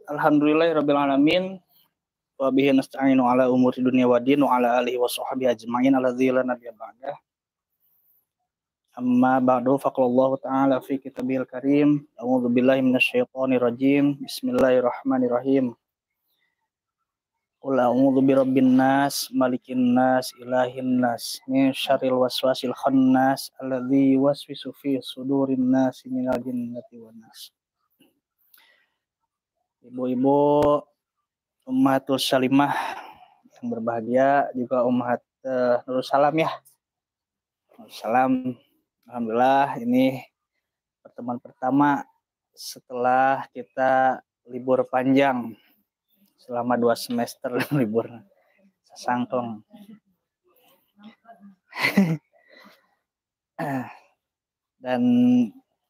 Alhamdulillahirabbil alamin wa bihi nasta'inu ala umuri dunya waddin wa ala alihi wa sahbihi ajmain alladzina nabiyya ba'da. Amma ba'du faqalallahu ta'ala fi kitabil karim. A'udzu billahi minasyaitonir rajim. Bismillahirrahmanirrahim. Qul a'udzu birabbin nas, malikin nas, ilahin nas, min syarril waswasil khannas alladzi yuwaswisu fi sudurin nas minal jinnati wan nas. Ibu-ibu Ummahatul Salimah yang berbahagia, juga Ummahat Nurul Salam ya. Salam. Alhamdulillah ini pertemuan pertama setelah kita libur panjang selama 2 semester libur sesangkleng. Dan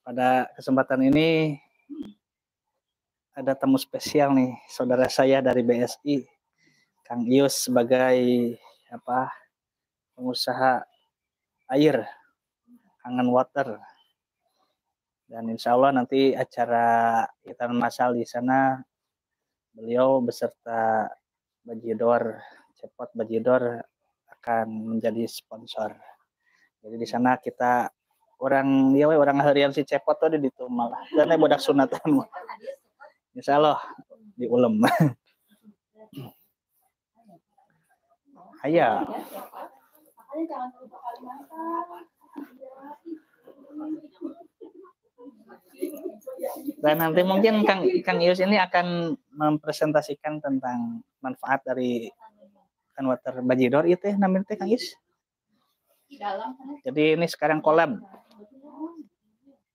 pada kesempatan ini ada tamu spesial nih, saudara saya dari BSI, Kang Ius, sebagai pengusaha air, Kangen Water. Dan insya Allah nanti acara hitan masal di sana beliau beserta Bajidor, Cepot Bajidor akan menjadi sponsor. Jadi di sana kita orang harian si Cepot tuh di itu malah. Dan bodak sunatan. Insya Allah di ulem. Aya. Dan nanti mungkin Kang Ius ini akan mempresentasikan tentang manfaat dari Kangen Water Bajidor itu namanya Kang Ius. Jadi ini sekarang collab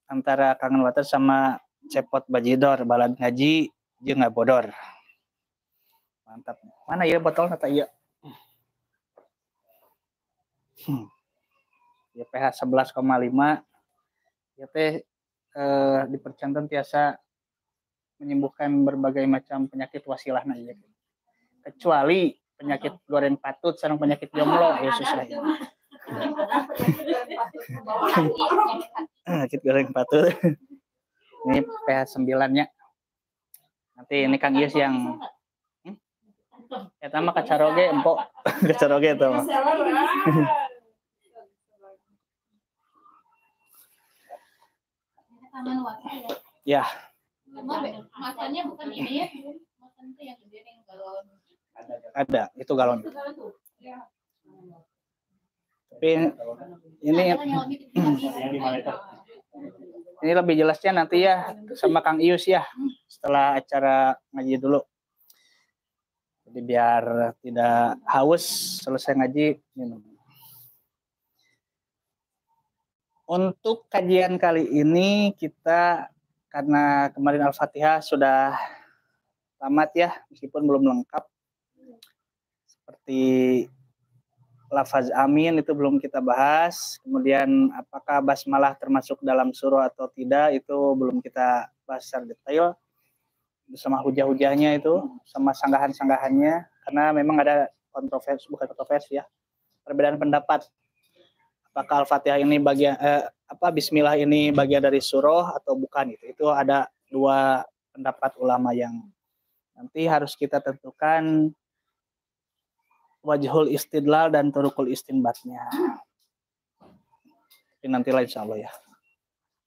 antara Kangen Water sama Cepot Bajidor, balad ngaji jeung ngabodor. Mantap. Mana ya botol nata ieu? Ya pH 11,5. Ya teh dipercantan tiasa menyembuhkan berbagai macam penyakit wasilahna ieu. Kecuali penyakit goreng patut sareng penyakit jomblo ya susah ya. Penyakit goreng patut. Ini pH 9-nya. Nanti ini Kang Ius yang eta mah kacaroge empok. Kacaroge eta mah. Ya. Masanya bukan ini ya. Masan itu yang gede yang galon. Ada, itu galon. Tapi ini lebih jelasnya nanti ya sama Kang Ius ya setelah acara ngaji dulu. Jadi biar tidak haus selesai ngaji minum. Untuk kajian kali ini kita karena kemarin Al-Fatihah sudah tamat ya meskipun belum lengkap. Seperti lafaz amin itu belum kita bahas, kemudian apakah basmalah termasuk dalam surah atau tidak itu belum kita bahas secara detail, bersama hujah-hujahnya itu, sama sanggahan-sanggahannya, karena memang ada kontroversi ya, perbedaan pendapat, apakah Al-Fatihah ini bagian Bismillah ini bagian dari surah atau bukan itu ada 2 pendapat ulama yang nanti harus kita tentukan wajhul istidlal dan turukul istinbatnya. Tapi nantilah insya Allah ya.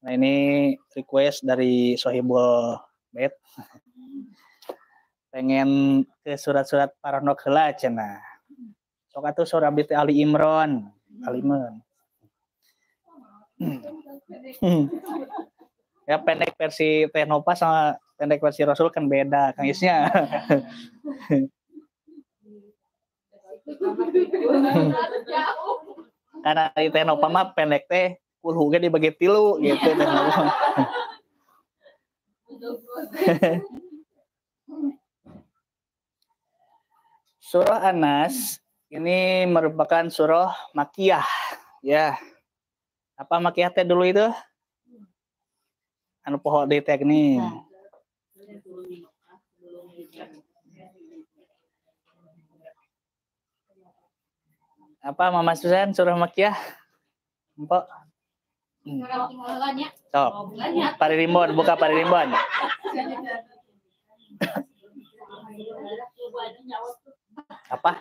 Nah ini request dari Sohibul Bait. Pengen ke surat-surat paranok heula cenah. Sok atuh surah Ali Imran. Ya pendek versi Tenopa sama pendek versi Rasul kan beda Kang Isnya. Karena di Tenopa mah pendek teh kulhu ge dibagi 3 gitu Tenopa. Surah An-Nas ini merupakan surah Makkiyah ya. Apa Makkiyah teh dulu itu? Anu poho di teknik. Apa Mama Susan surah Makkiyah? Empok. Sok. Paririmbon, buka Paririmbon. Apa?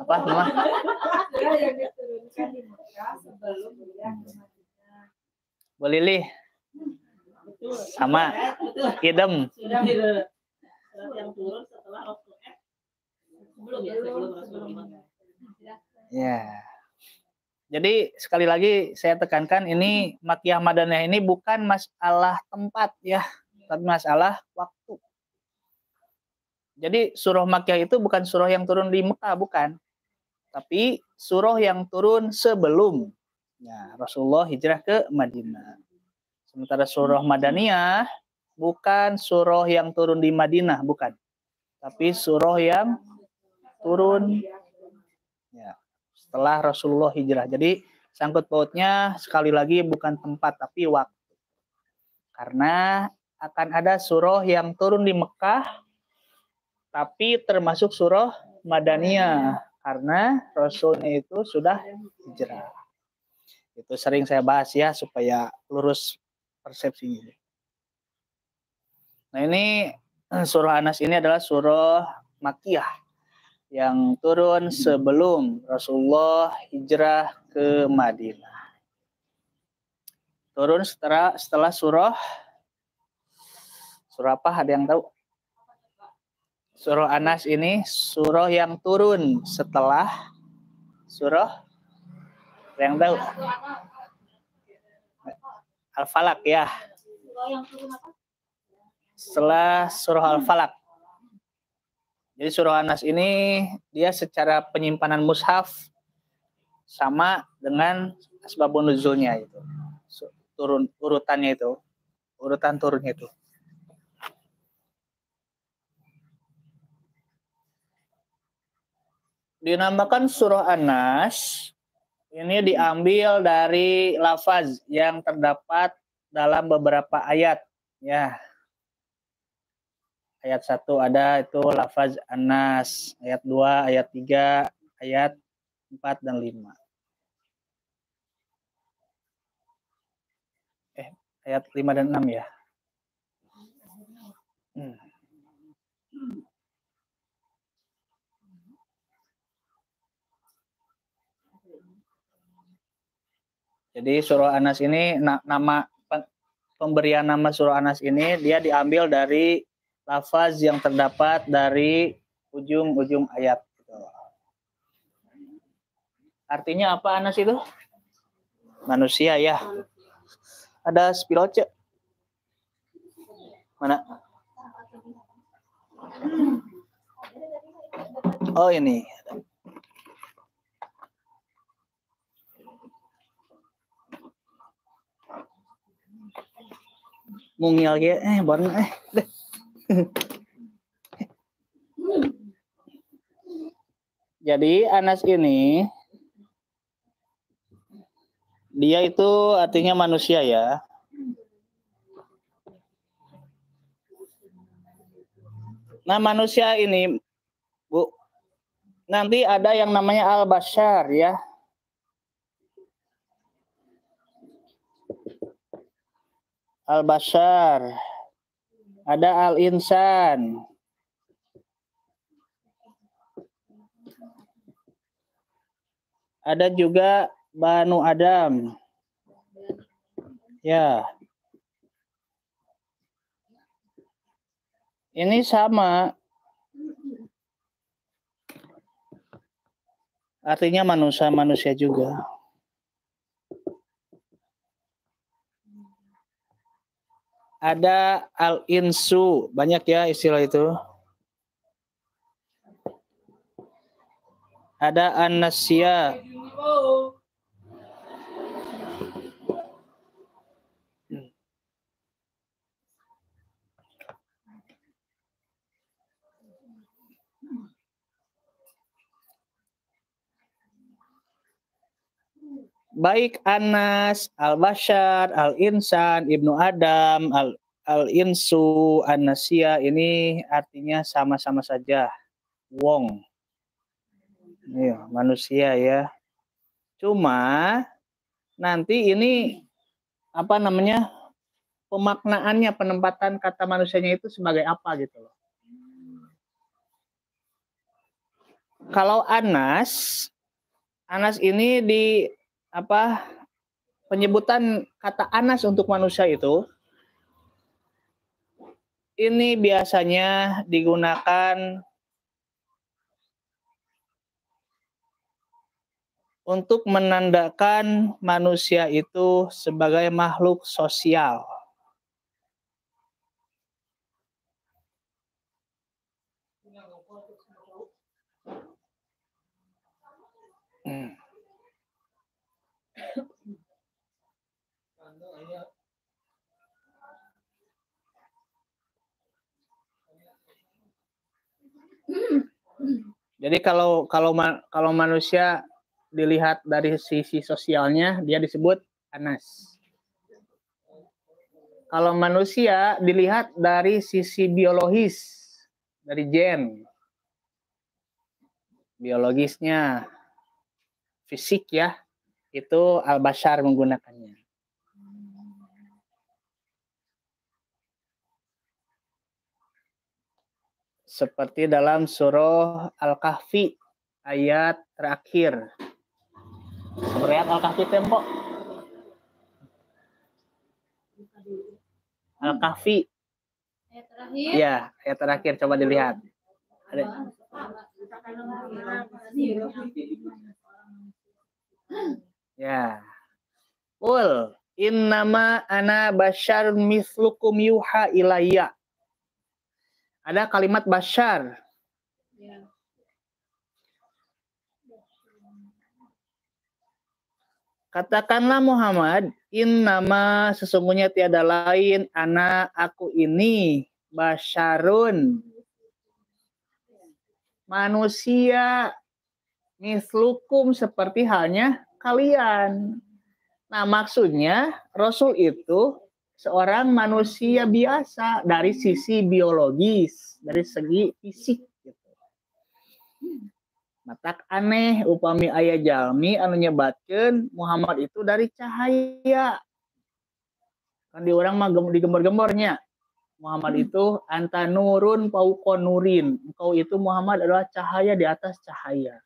Apa semua? Boleh sama idem. Ya. Jadi sekali lagi saya tekankan ini Makkiyah Madaniyah ini bukan masalah tempat ya, tapi masalah waktu. Jadi surah Makkiyah itu bukan surah yang turun di Mekah, bukan. Tapi surah yang turun sebelum ya, Rasulullah hijrah ke Madinah. Sementara surah Madaniyah bukan surah yang turun di Madinah, bukan. Tapi surah yang turun ya, setelah Rasulullah hijrah. Jadi sangkut pautnya sekali lagi bukan tempat tapi waktu. Karena akan ada surah yang turun di Mekah tapi termasuk surah Madaniyah karena Rasulnya itu sudah hijrah. Itu sering saya bahas ya supaya lurus persepsinya. Nah ini surah Anas ini adalah surah Makkiyah yang turun sebelum Rasulullah hijrah ke Madinah. Turun setelah surah apa? Ada yang tahu? Surah Anas ini surah yang turun setelah surah yang tahu? Al-Falaq ya. Setelah surah Al-Falaq. Jadi surah Anas ini dia secara penyimpanan mushaf sama dengan asbabun nuzulnya itu. Urutannya itu. Urutan turunnya itu. Dinamakan surah Anas ini diambil dari lafaz yang terdapat dalam beberapa ayat ya. Ayat 1 ada itu lafaz Anas, ayat 2, ayat 3, ayat 4 dan 5. Ayat 5 dan 6 ya. Jadi surah Anas ini nama pemberian nama surah Anas ini dia diambil dari lafaz yang terdapat dari ujung-ujung ayat. Artinya apa Anas itu? Manusia ya. Ada spiloce. Mana? Oh ini. Mungil ya, baru deh. Jadi Anas ini dia itu artinya manusia ya. Nah manusia ini Bu, nanti ada yang namanya al-bashar ya. Al-bashar. Ada al-insan. Ada juga Banu Adam. Ya. Ini sama. Artinya manusia juga. Ada al-insu, banyak ya istilah itu. Ada an-nasya. Baik Anas, Al-Bashar, Al-Insan, Ibnu Adam, Al-Insu, An-Nasya ini artinya sama-sama saja. Wong. Iya, manusia ya. Cuma nanti ini apa namanya? Pemaknaannya, penempatan kata manusianya itu sebagai apa gitu loh. Kalau Anas ini di apa penyebutan kata Anas untuk manusia itu ini biasanya digunakan untuk menandakan manusia itu sebagai makhluk sosial. Jadi kalau manusia dilihat dari sisi sosialnya, dia disebut Anas. Kalau manusia dilihat dari sisi biologis, dari gen, biologisnya, fisik ya, itu Al-Bashar menggunakannya. Seperti dalam surah Al-Kahfi ayat terakhir. Ayat Al-Kahfi tempo. Al-Kahfi. Ayat terakhir? Ya, ayat terakhir. Coba dilihat. Ada. Ya. Qul innama ana basyarun mislukum yuha ilayya. Ada kalimat basyar. Ya. Katakanlah Muhammad, innama sesungguhnya tiada lain aku ini basyarun manusia mislukum seperti halnya kalian. Nah, maksudnya Rasul itu seorang manusia biasa dari sisi biologis, dari segi fisik gitu. Matak aneh upami aya jalmi anu nyebatkeun Muhammad itu dari cahaya. Kan di orang mah digembar-gembornya. Muhammad itu anta nurun fauqa nurin. Engkau itu Muhammad adalah cahaya di atas cahaya.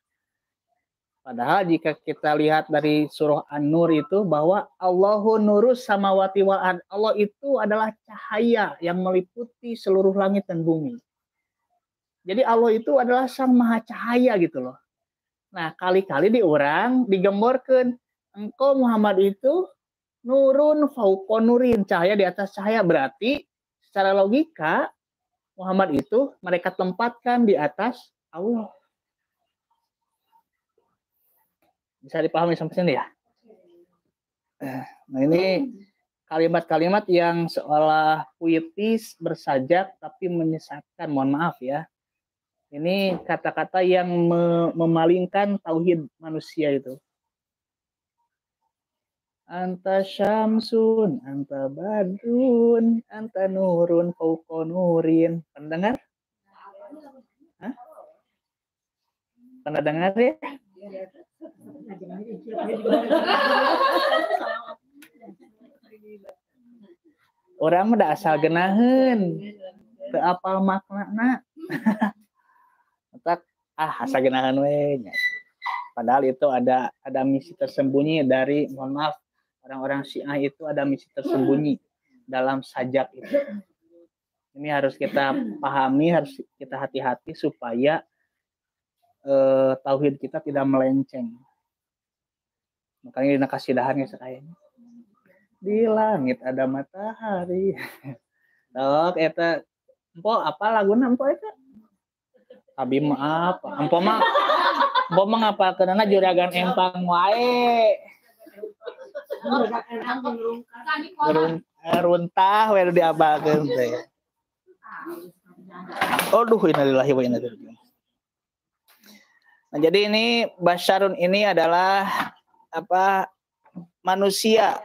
Padahal jika kita lihat dari surah An-Nur itu bahwa Allahu nurus samawati wal ard. Allah itu adalah cahaya yang meliputi seluruh langit dan bumi. Jadi Allah itu adalah sang maha cahaya gitu loh. Nah, kali-kali di orang digemborkeun engkau Muhammad itu nurun fauqa nurin, cahaya di atas cahaya, berarti secara logika Muhammad itu mereka tempatkan di atas Allah. Bisa dipahami sampai sini ya? Nah, ini kalimat-kalimat yang seolah puitis, bersajak, tapi menyesatkan. Mohon maaf ya. Ini kata-kata yang memalingkan tauhid manusia itu. Anta syamsun, anta badrun, anta nurun, fauqa nurin. Pendengar? Hah? Pernah dengar ya? Orang udah asal genaheun, teu apal maknana. Asal genaheun we. Padahal itu ada misi tersembunyi dari, mohon maaf, orang-orang Syiah itu ada misi tersembunyi dalam sajak itu. Ini harus kita pahami, harus kita hati-hati supaya tauhid kita tidak melenceng. Makanya dina kasidahan sekalian. Di langit ada matahari. Tok eta empo apa laguna empo eta? Abi mah apa? Empo mah ngapalkeunna juragan empang wae. Runtah we diabalkeun teh. Aduh, innalillahi wa inna ilaihi raji'un. Nah, jadi ini basyarun ini adalah manusia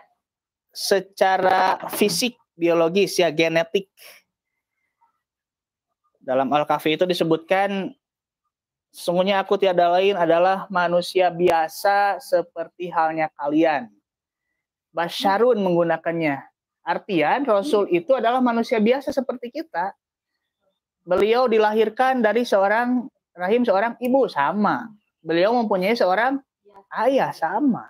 secara fisik, biologis ya, genetik. Dalam Al-Kahfi itu disebutkan sesungguhnya aku tiada lain adalah manusia biasa seperti halnya kalian. Basyarun menggunakannya. Artian Rasul itu adalah manusia biasa seperti kita. Beliau dilahirkan dari seorang rahim seorang ibu, sama. Beliau mempunyai seorang ayah, sama.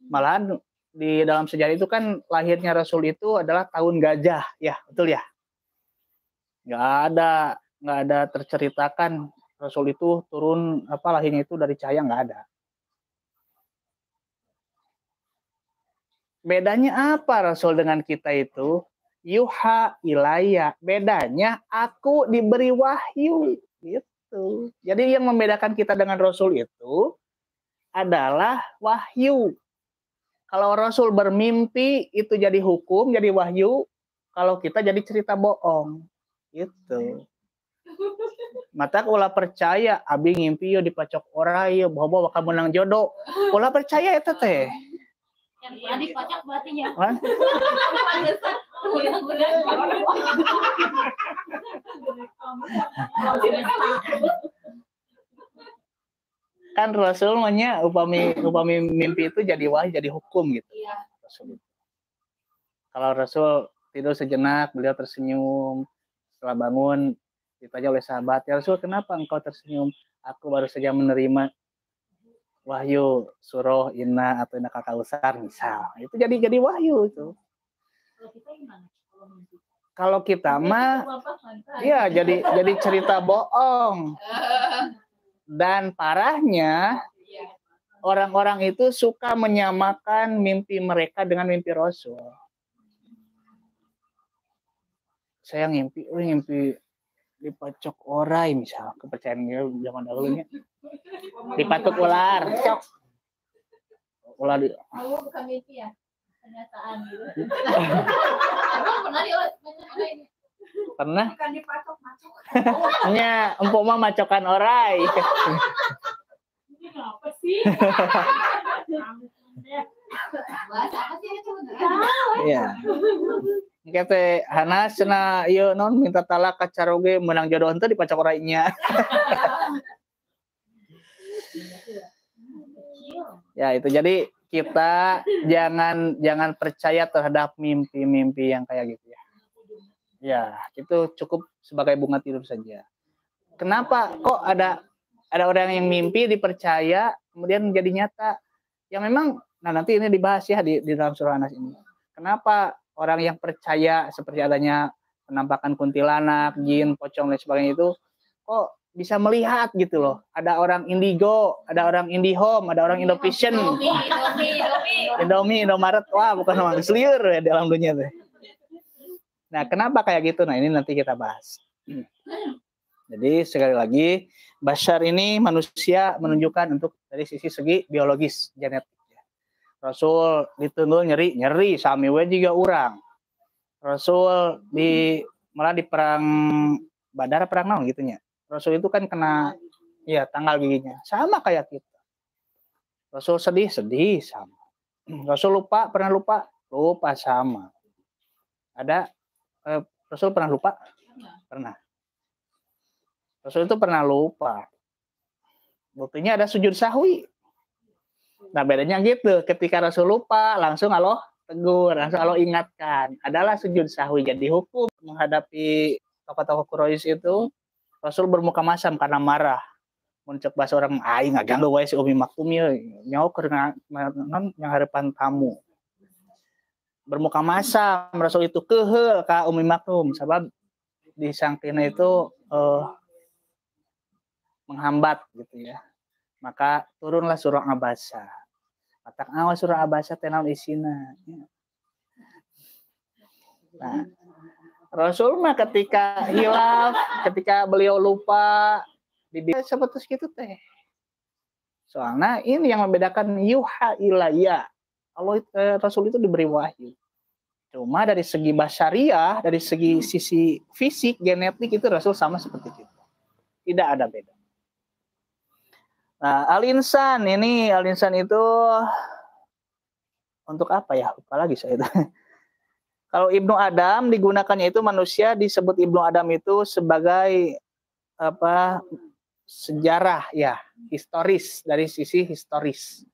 Malahan di dalam sejarah itu kan lahirnya Rasul itu adalah tahun gajah, ya betul ya. Nggak ada terceritakan Rasul itu turun lahirnya itu dari cahaya, nggak ada. Bedanya apa Rasul dengan kita itu? Yuha ilayya. Bedanya aku diberi wahyu. Gitu. Jadi yang membedakan kita dengan Rasul itu adalah wahyu. Kalau Rasul bermimpi itu jadi hukum, jadi wahyu. Kalau kita jadi cerita bohong. Gitu. Mata ulah percaya abi ngimpi yo dipacok orang yo bahwa bakal menang jodoh. Ulah percaya itu teh. Yang pernah dipacok berarti ya. Kan Rasul nya upami mimpi itu jadi wahyu, jadi hukum gitu. Iya. Rasul. Kalau Rasul tidur sejenak, beliau tersenyum. Setelah bangun ditanya oleh sahabat, ya Rasul, kenapa engkau tersenyum? Aku baru saja menerima wahyu surah Inna atau Inna Kautsar misal. Itu jadi wahyu itu. Kalau kita gimana? Kalau kita mah ya jadi cerita bohong. Dan parahnya orang-orang itu suka menyamakan mimpi mereka dengan mimpi Rasul. Saya ngimpi dipacok orai misal, kepercayaan zaman dahulunya. Dipatuk ular, cok. Ular di. Oh, bukan mimpi ya? Kenyataan gitu. Pernah? Bukan dipacok-macok. Nya, empuk mah macokan orai. Ini apa sih? Bahasa apa sih itu? Iya. Kete Hana cenah ieu non minta talak ka caroge menang jodoh teh dipacok orainya. Ya itu jadi kita jangan percaya terhadap mimpi-mimpi yang kayak gitu ya. Ya, itu cukup sebagai bunga tidur saja. Kenapa kok ada orang yang mimpi dipercaya kemudian menjadi nyata? Ya memang nanti ini dibahas ya di dalam surah An-Nas ini. Kenapa orang yang percaya seperti adanya penampakan kuntilanak, jin, pocong dan sebagainya itu kok bisa melihat gitu loh. Ada orang Indigo, ada orang Indihome, ada orang Indovision, Indomie, Indomaret, wah bukan orang seliur ya dalam dunia tuh. Nah, kenapa kayak gitu? Nah, ini nanti kita bahas. Jadi sekali lagi, Bashar ini manusia menunjukkan untuk dari segi biologis, genetik. Rasul ditunggu nyeri sami we juga orang. Rasul malah di perang Badar, perang naon gitunya. Rasul itu kan kena tanggal giginya. Sama kayak kita. Rasul sedih sama. Rasul pernah lupa sama. Ada Rasul pernah lupa? Pernah. Rasul itu pernah lupa. Buktinya ada sujud sahwi. Nah bedanya gitu, ketika Rasul lupa langsung Allah tegur, langsung Allah ingatkan. Adalah sujud sahwi. Jadi hukum menghadapi tokoh-tokoh Quraisy itu, Rasul bermuka masam karena marah. Mencek bahasa orang, aing ngaganggu wae si Umi Maktum ya, nyawa karena yang harapan tamu. Bermuka masam, Rasul itu kehel ka Umi Maktum, sebab disangkina itu menghambat gitu ya. Maka turunlah surah Abasa. Matak awas surah Abasa tenal isina. Nah, Rasul mah ketika hilaf, ketika beliau lupa, seperti itu teh. Soalnya ini yang membedakan yuha ilayya. Rasul itu diberi wahyu. Cuma dari segi basyariah, dari sisi fisik, genetik itu Rasul sama seperti kita. Tidak ada beda. Nah, Al-Insan itu untuk apa ya? Lupa lagi saya itu. Kalau Ibnu Adam digunakannya itu manusia disebut Ibnu Adam itu sebagai sejarah ya, historis, dari sisi historis.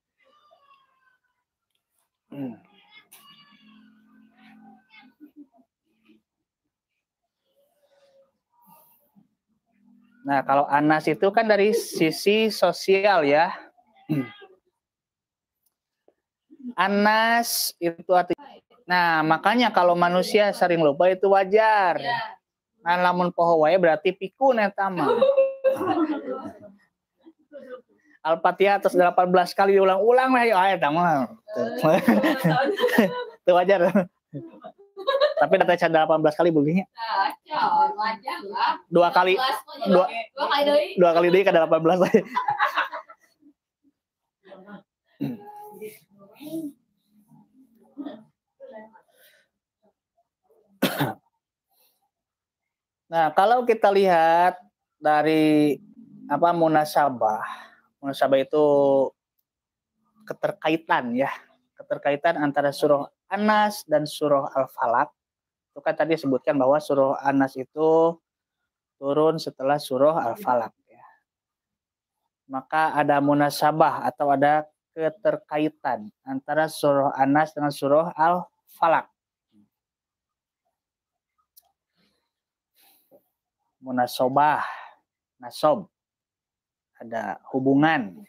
Nah, kalau Anas itu kan dari sisi sosial ya. Anas itu artinya. Nah, makanya kalau manusia sering lupa itu wajar. Nah, lamun poho wae berarti pikun eta mah. Al-Fatihah atas 18 kali diulang-ulang lah ya eta mah. Itu wajar. Tapi data 18 kali bolehnya. Dua kali deui ka 18. Nah, kalau kita lihat dari munasabah. Munasabah itu keterkaitan antara surah An-Nas dan surah Al-Falaq. Itu kan tadi disebutkan bahwa surah An-Nas itu turun setelah surah Al-Falaq ya. Maka ada munasabah atau ada keterkaitan antara surah An-Nas dengan surah Al-Falaq. Munasabah, nasob, ada hubungan.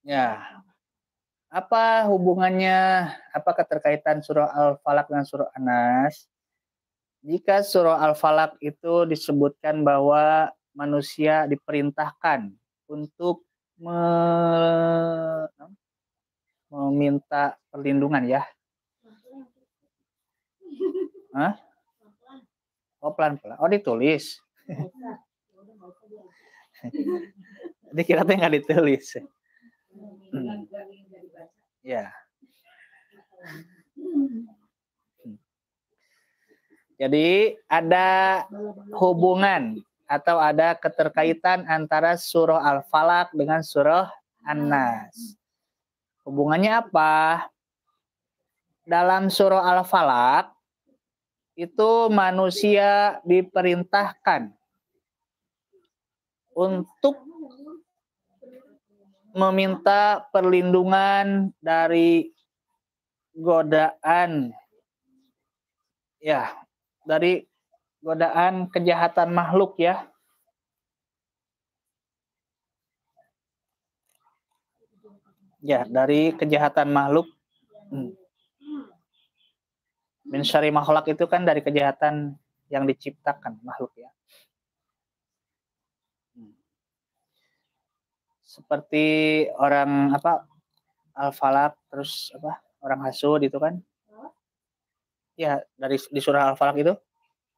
Ya, apa hubungannya, apa keterkaitan surah Al-Falaq dengan surah An-Nas? Jika surah Al-Falaq itu disebutkan bahwa manusia diperintahkan untuk meminta perlindungan ya. Hah? Oh pelan-pelan. Oh ditulis. Dikira teh nggak ditulis. Ya. Jadi ada hubungan atau ada keterkaitan antara surah Al-Falaq dengan surah An-Nas. Hubungannya apa? Dalam surah Al-Falaq itu manusia diperintahkan untuk meminta perlindungan dari godaan ya, dari godaan kejahatan makhluk ya. Ya, dari kejahatan makhluk. Min syarri makhluk itu kan dari kejahatan yang diciptakan makhluk ya. Seperti orang Al-Falaq terus orang hasud itu kan. Ya, di surah Al-Falaq itu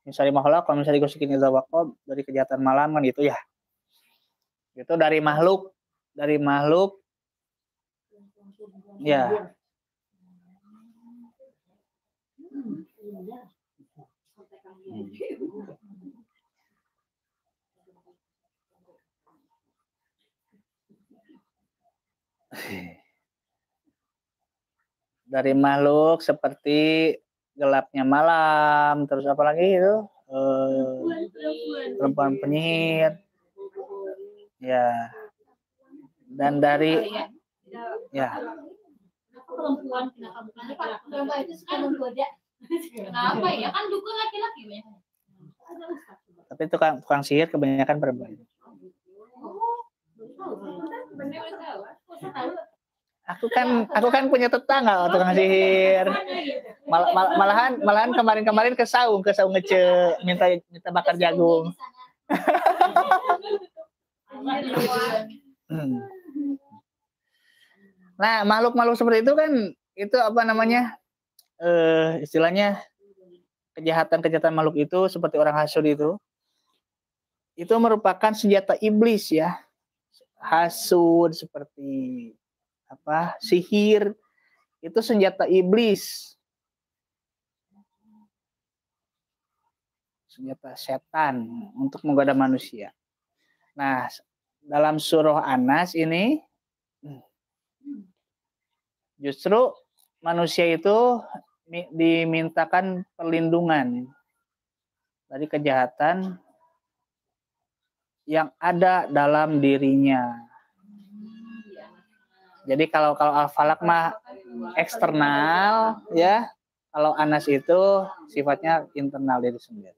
min syarri makhluk kalau misalnya digosikin idza waqab dari kejahatan malam kan gitu ya. Itu dari makhluk ya. Dari makhluk seperti gelapnya malam, terus apa lagi itu? Perempuan penyihir. Ya. Dan dari ya. Perempuan itu suka menggoda. Kenapa ya? Kan dukun laki-laki ya. Tapi itu kan tukang sihir kebanyakan perempuan. Aku kan punya tetangga tukang sihir. Malahan kemarin ke saung ngece minta bakar jagung. Nah, makhluk-makhluk seperti itu kan itu istilahnya kejahatan makhluk itu seperti orang hasud itu merupakan senjata iblis ya. Hasud seperti sihir itu senjata iblis. Senjata setan untuk menggoda manusia. Nah, dalam surah An-Nas ini justru manusia itu dimintakan perlindungan dari kejahatan yang ada dalam dirinya. Jadi kalau Al-Falaq mah eksternal ya. Kalau anas itu sifatnya internal diri sendiri.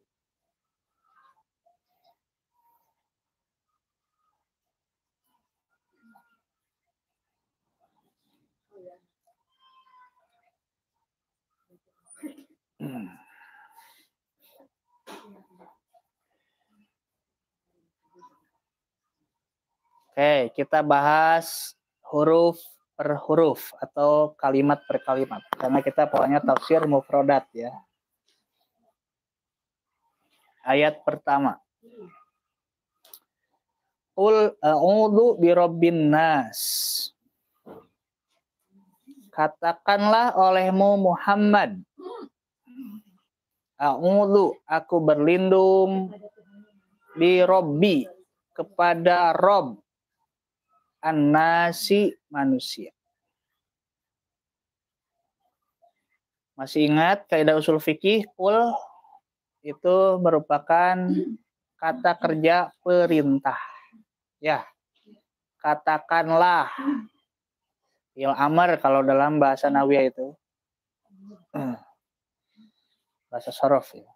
Oke, kita bahas huruf per huruf atau kalimat per kalimat. Karena kita pokoknya tafsir mufradat ya. Ayat pertama. Qul a'udzu birabbin nas. Katakanlah olehmu Muhammad. A'udzu, aku berlindung birabbi, kepada Rob an-nasi, manusia. Masih ingat kaidah usul fikih, qul itu merupakan kata kerja perintah. Ya. Katakanlah. Fi'il amr kalau dalam bahasa Nawiyah itu. Bahasa sorof ya.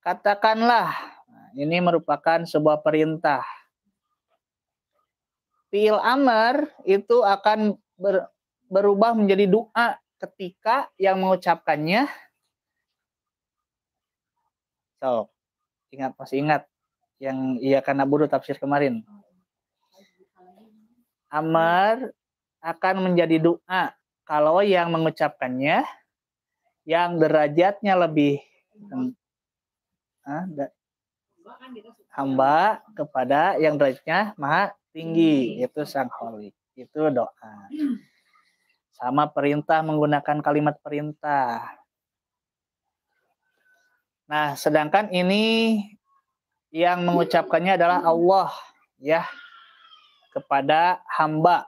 Katakanlah. Nah, ini merupakan sebuah perintah. Fi'il amr itu akan berubah menjadi doa ketika yang mengucapkannya. So, masih ingat yang iya karena buruh tafsir kemarin. Amr akan menjadi doa kalau yang mengucapkannya yang derajatnya lebih hamba kepada yang derajatnya maha tinggi, itu sang kholik. Itu doa. Sama perintah menggunakan kalimat perintah. Nah, sedangkan ini yang mengucapkannya adalah Allah ya, kepada hamba.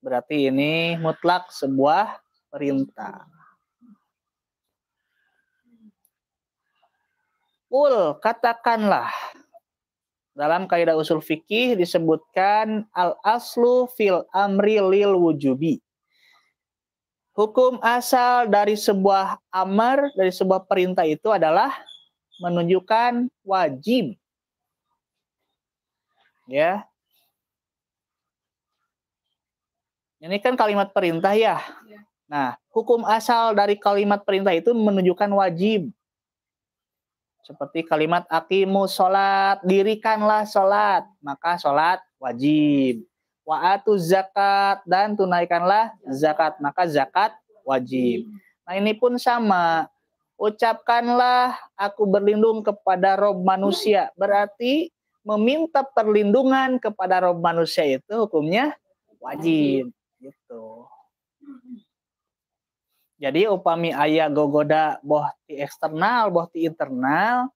Berarti ini mutlak sebuah perintah. Qul, katakanlah. Dalam kaidah usul fikih disebutkan al-aslu fil amri lil wujubi. Hukum asal dari sebuah amar, dari sebuah perintah itu adalah menunjukkan wajib. Ya. Ini kan kalimat perintah ya. Nah, hukum asal dari kalimat perintah itu menunjukkan wajib. Seperti kalimat aqimus sholat, dirikanlah sholat, maka sholat wajib. Wa atuz zakat, dan tunaikanlah zakat, maka zakat wajib. Nah, ini pun sama. Ucapkanlah aku berlindung kepada Rob manusia. Berarti meminta perlindungan kepada Rob manusia itu hukumnya wajib. Gitu. Jadi upami aya gogoda boh ti eksternal, boh ti internal,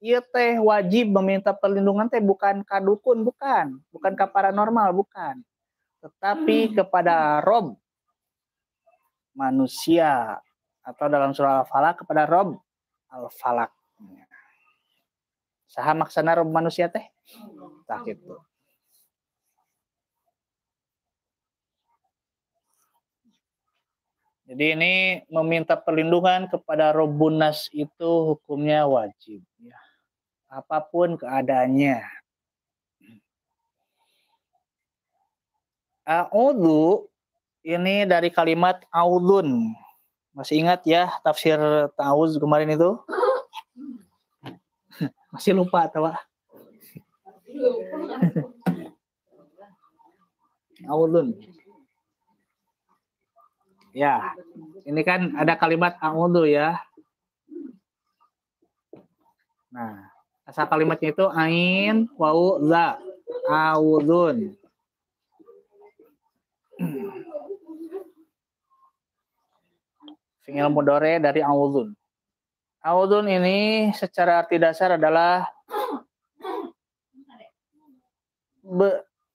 ieu teh wajib meminta perlindungan teh bukan ka dukun, bukan ka paranormal, bukan. Tetapi kepada Rob manusia, atau dalam surah Al-Falaq kepada Rob Al-Falaq. Saha maksana Rob manusia teh? Tah kitu. Jadi ini meminta perlindungan kepada Rabbun Nas itu hukumnya wajib. Ya. Apapun keadaannya. A'udzu ini dari kalimat audun. Masih ingat ya tafsir ta'awuz kemarin itu? Masih lupa atau audun. Ya, ini kan ada kalimat a'udzu ya. Nah, asal kalimatnya itu ain, wawu, za, a'udzun. Fi'il mudhari dari a'udzun. A'udzun ini secara arti dasar adalah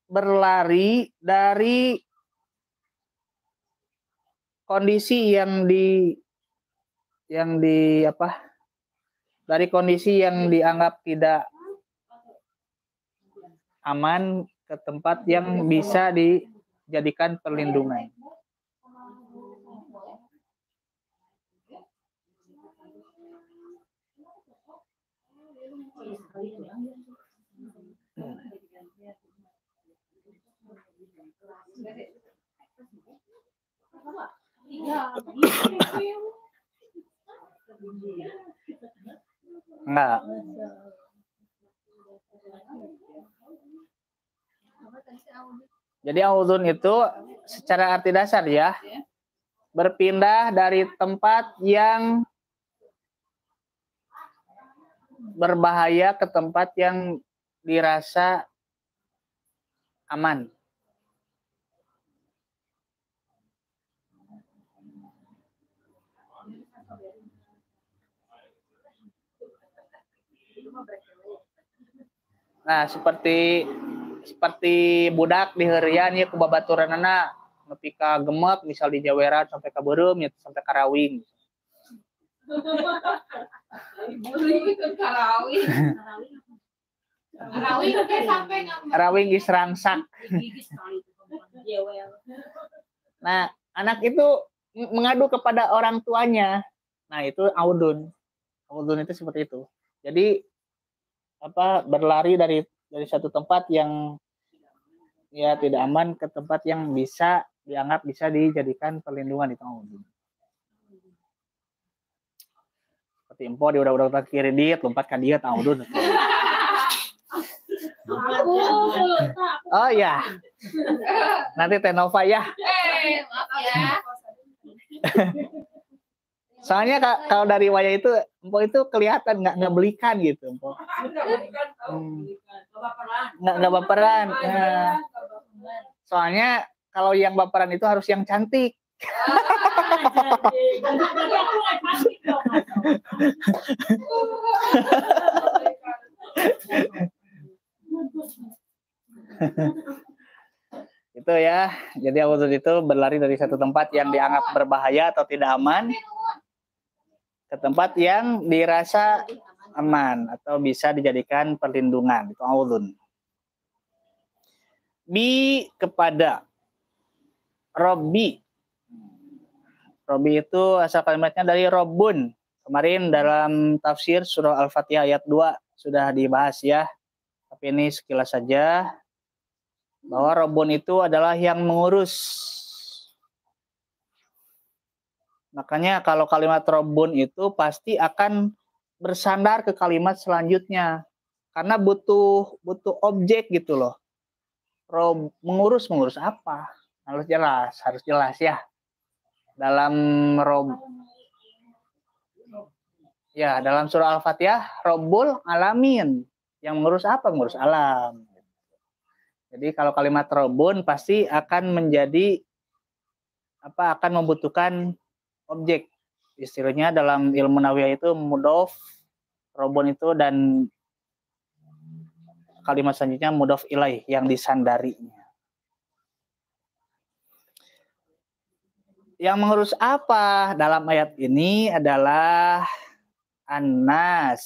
berlari dari kondisi dari kondisi yang dianggap tidak aman ke tempat yang bisa dijadikan perlindungan. Enggak. Jadi audun itu secara arti dasar ya, berpindah dari tempat yang berbahaya ke tempat yang dirasa aman. Nah, seperti budak di herian ya ku babaturanana nepi ka gemek misal di Jaweran sampai ka Beureum ya sampai ka Rawing. Rawing geus rangsak. Nah, anak itu mengadu kepada orang tuanya. Nah, itu audun. Audun itu seperti itu. Jadi berlari dari satu tempat yang ya tidak aman ke tempat yang bisa dianggap bisa dijadikan perlindungan itu audun. Seperti empo di udah kiri diet lompat ke diet audun. Oh ya. Nanti Tenova ya. Maaf ya. Soalnya kalau dari wayah itu empo itu kelihatan nggak belikan gitu empo. Nggak baperan. Nah, soalnya kalau yang baperan itu harus yang cantik. Itu ya. Jadi audun itu berlari dari satu tempat yang dianggap berbahaya atau tidak aman ke tempat yang dirasa aman atau bisa dijadikan perlindungan. Itu audun. Bi kepada Robbi. Robbi itu asal kalimatnya dari Robun. Kemarin dalam tafsir surah Al-Fatihah ayat 2 sudah dibahas ya. Tapi ini sekilas saja. Bahwa Robun itu adalah yang mengurus. Makanya kalau kalimat Robun itu pasti akan bersandar ke kalimat selanjutnya. Karena butuh objek gitu loh. Mengurus apa? Harus jelas ya. Dalam dalam surah Al-Fatihah Robbul Alamin. Yang mengurus apa? Mengurus alam. Jadi kalau kalimat Robun pasti akan menjadi akan membutuhkan objek. Istilahnya dalam ilmu nahwiyah itu mudhof, Robun itu dan kalimat selanjutnya mudhof ilaih yang disandarinya. Yang mengurus apa dalam ayat ini adalah An-Nas.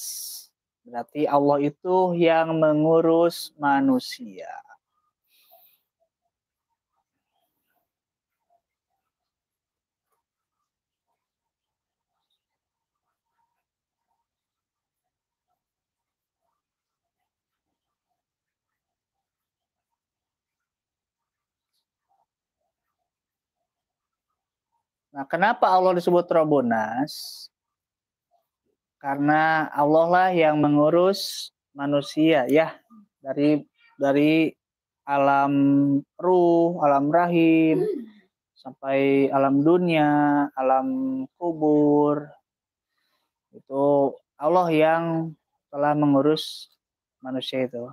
Berarti Allah itu yang mengurus manusia. Nah, kenapa Allah disebut Robbunas? Karena Allah lah yang mengurus manusia ya dari alam ruh, alam rahim sampai alam dunia, alam kubur. Itu Allah yang telah mengurus manusia itu.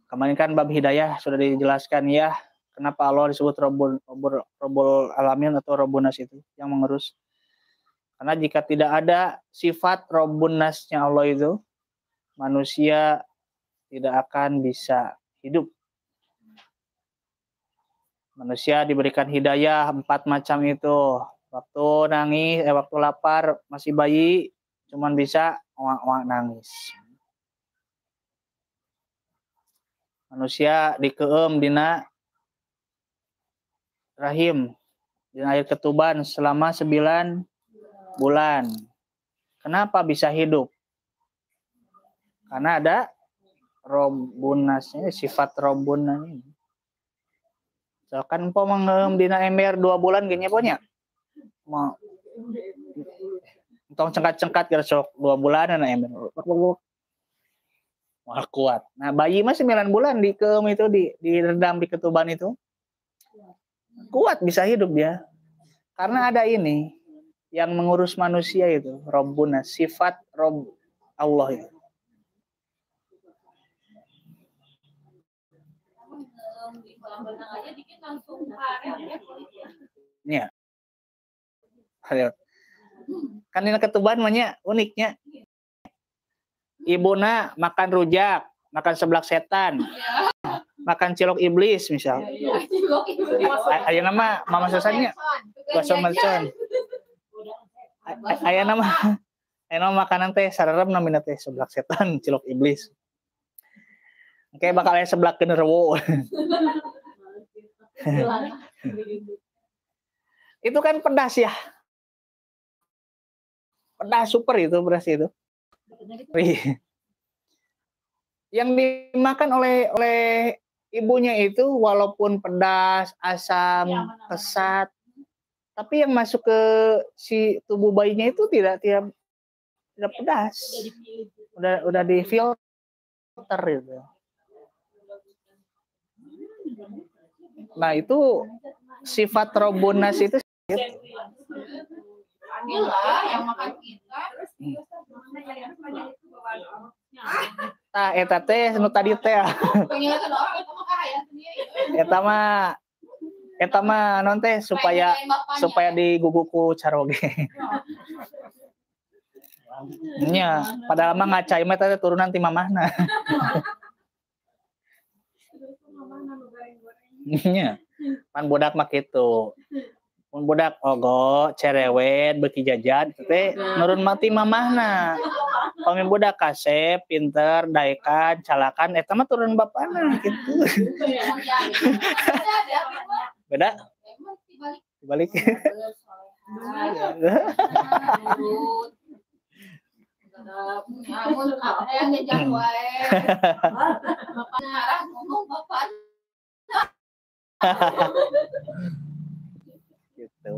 Kemarin kan bab hidayah sudah dijelaskan ya. Kenapa Allah disebut Rabbul Alamin atau Robbunas itu yang mengurus. Karena jika tidak ada sifat Robbunasnya Allah itu, manusia tidak akan bisa hidup. Manusia diberikan hidayah 4 macam itu. Waktu nangis, waktu lapar, masih bayi, cuman bisa oak-oak nangis. Manusia dikeum dina rahim, dina air ketuban selama 9 bulan. Kenapa bisa hidup? Karena ada robunasnya, sifat robunan ini. So kan po mangem dina ember 2 bulan gini ponya. Mau tong cengkat-cengkat kira sok 2 bulan na ember. Wah kuat. Nah bayi mah 9 bulan di keum itu direndam di ketuban itu. Kuat bisa hidup dia. Karena ada ini yang mengurus manusia itu, Rabbuna, sifat Rabb Allah itu. Iya. Kan ini ketuban mahnya uniknya. Ibuna makan rujak, makan seblak setan, makan cilok iblis misal. Aya nama mama susannya bakso mercon. Aya nama makanan teh sararem namina teh seblak setan, cilok iblis. Kayak bakal aya seblak genderuwo. Itu kan pedas ya. Pedas super itu beras itu. Yang dimakan oleh ibunya itu walaupun pedas, asam, pesat, tapi yang masuk ke si tubuh bayinya itu tidak pedas. Udah difilter gitu. Nah, itu sifat robunas itu yang makan kita. Nah, eta teh nu tadi teh. Eta mah non teh supaya diguguku caroge. Nya, padahal mah ngacai mah teh turunan ti mamahna. Nya, pan budak mah kitu. Mun budak ogo cerewet beuki jajan teh nurun mati mamahna. Pami budak kasep, pinter, daekan, calakan eta mah turun bapana gitu. Beda? Dibalik. Gitu.